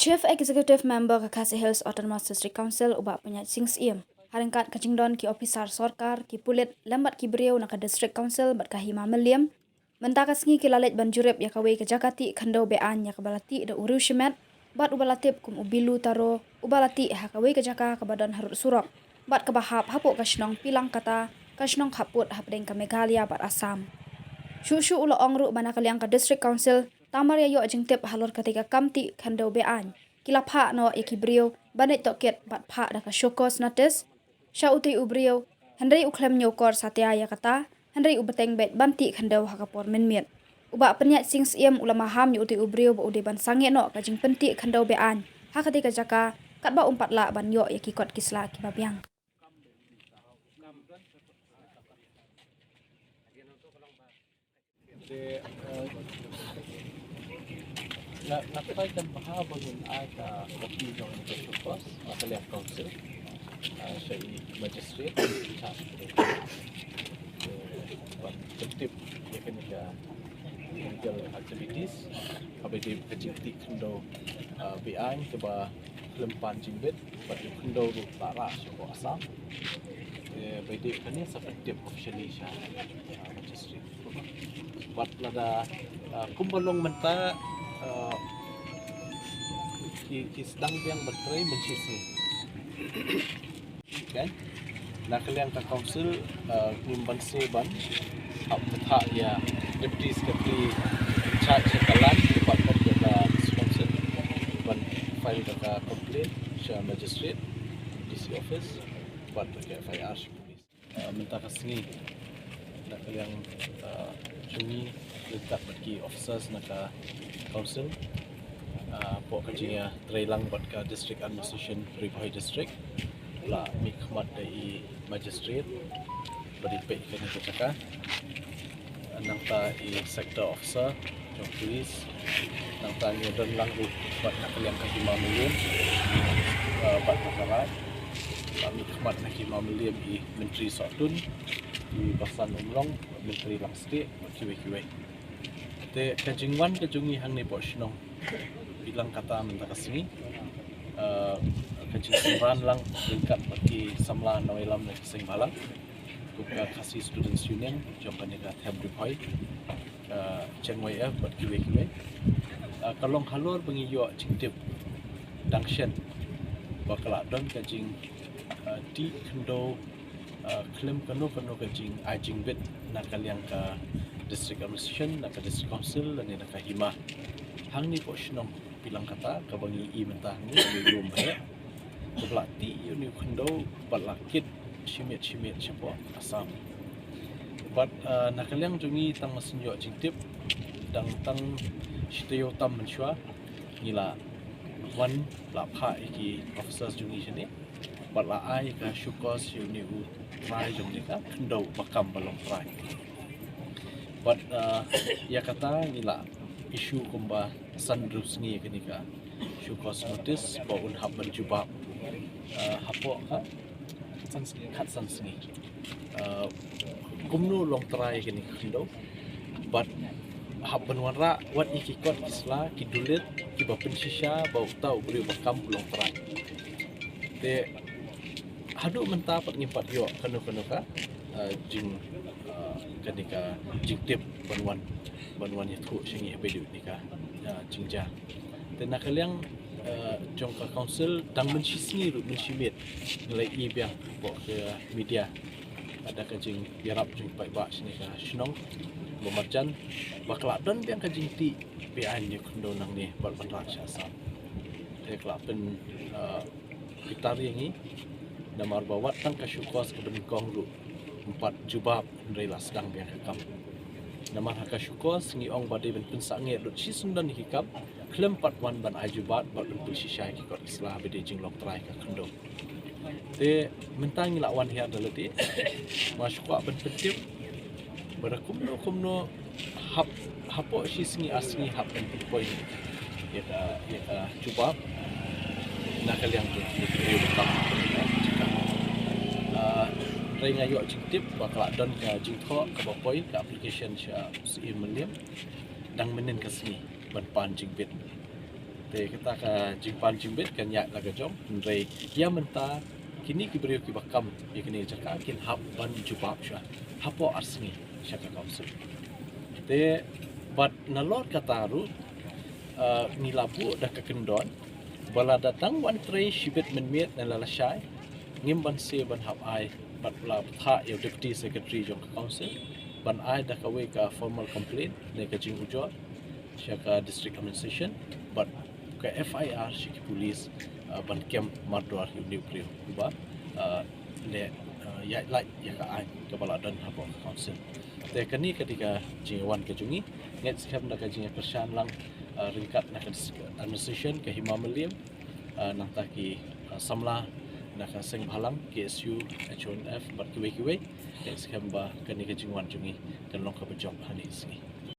Chief Executive Member ke Khasi Hills Autonomous District Council ubah penyat sing siem. Harangkat kacingdon ki ofisar sorkar ki pulit lambat ki beriau nak District Council bat kahima meliam. Mentakas ngi ki lalit banjurep ya kawe ke Jakati khandau bean ya kabalati da uru shemet bat ubalatip kum ubilu taro ubalati ha kawe ke Jaka ke badan harut surok bat ke bahap hapuk kasnong pilang kata kasnong haput hapdeng ke Meghalaya bat Assam. Shushu ulo ongru bana kaliang ke District Council tamar ya yo jengtip halor ketika kamti khandau bean kila pha no ikibrio banai toket bat pha da ka shokos notice sha uti ubrio hendrai uklem nyokor satya ya kata hendrai ubeteng bet bamti khandau hakapor menmiet uba penyat sing siem ulama ham yu uti ubrio bo ude ban sange no ka jing penti khandau bean ha ketika Jaka kat ba umpat la ban yo ya kikot kisla ki babiang. Nakapaitan pahabagin ada opinion ng Shukos, Makaliyang Council, siya magistrate, tertib ya kanila legal activities, habis dia kejikti kendo BI keba lempan jimbit, bagi kendo lara siapa asam, bagi kini tertib officially siya magistrate. Buat nada kumbalong menta sedang yang bertrai mencisi, kan? Nakaliang ka council ngimban seban, apatha ya deputy secretary charge sekalan department ka council, ban file ka complaint sa magistrate DC office, buat ka FIR police. Minta kasni nakaliang cungi letak bagi officers naka council po kajinya trailang buat ka district administration Ribuai district la mikmat dari magistrate beri pek kena kecaka nang ta i sector officer jong police nang ta nyodan lang buat nakaliang ka 5 million buat makarat mikmat na 5 million i menteri Sotun di Basan Umrong menteri Langstik kiwe-kiwe te kajingwan kajungi hang ni posnong bilang kata minta kasini kajingran lang tingkat bagi samla noilam na kising balang kuka kasih students union jom panika tham Ribuai chengway buat kiwe-kiwe kalong halor bengiyo cingtip dangshen bakala don kajing di kendo klaim kano kajing ajing bit nakaliang ka district administration nak district council dan nak hima hang ni posnong bilang kata kabangi i mentah ni belum banyak belati uni kendo balakit simit siapa asam but nakaliang jungi tang masinyo jingtip dang tang siteo tam mensua nila wan la pha iki officers jungi sini bala ai ka Shukos uni u try jungi ka kendo bakam balong try but ya kata nila isu kumba sandrus ni kenika Shukos notice baun haban jubab hapo ka katsan sini kumno long try kenika kendo but haban wanra wat ikikot isla kidulit kibapen shisha bau tau beri bakam long try te hadu mentapat ngimpat yo kanu ka jing kenika jingtip banwan itu singi bedu nika jingja dan nakaliang jong ka council dang mencisni ru mensimit nilai i biang bo ke media ada kajing biarap jing pai ba sini ka shnong bomarjan bakla don biang kajing ti bian ni kondo nang ni bal bandrak syasam te klapen pitari ngi namar bawat tang ka Shukos ke benkong ru 4 jubab rela sedang biang kam namar haka Shukos ngi ong bade ben pensak ngi dot si sundan hikap klem 41 ban ajubat bat ben sisai ki kot islah bede jing lok trai ka kendo te mentang ngi lawan hi adalati masyukwa ben petip berakumno hapo si singi asni hap ben poin ya ka jubab nakaliang tu ni bekam rai ngayo jingtip bakal don ka jingtho ka bapoi ka application sya si meliam dang menen ka sini ban pan jingbit Te kita ka jimpan jimbit kan yak laga jom ndrei ya menta kini ki beriu ki bakam ikni jaka kin hab ban jubab sha hapo arsni shaka council te bat nalor kataru ni labu dah ka kendon bala datang wan trei shibet menmiet na lalashai ngim ban se ban hab ai bat la tha yo deputy secretary jong council ban ai dah ka we ka formal complaint ne ka jing ujor shaka district administration but ke FIR shiki police ban kem mardwar yu priu ba le ya like ya ka ai ke bala dan habo council te kani ketika jingan ke jungi net skam da ka jinga persan lang ringkat nak administration ke himamaliam nak taki samla nak seng halang KSU HONF bat kiwe net skam ba kani ke jingan jungi kan long ka bejok hani sini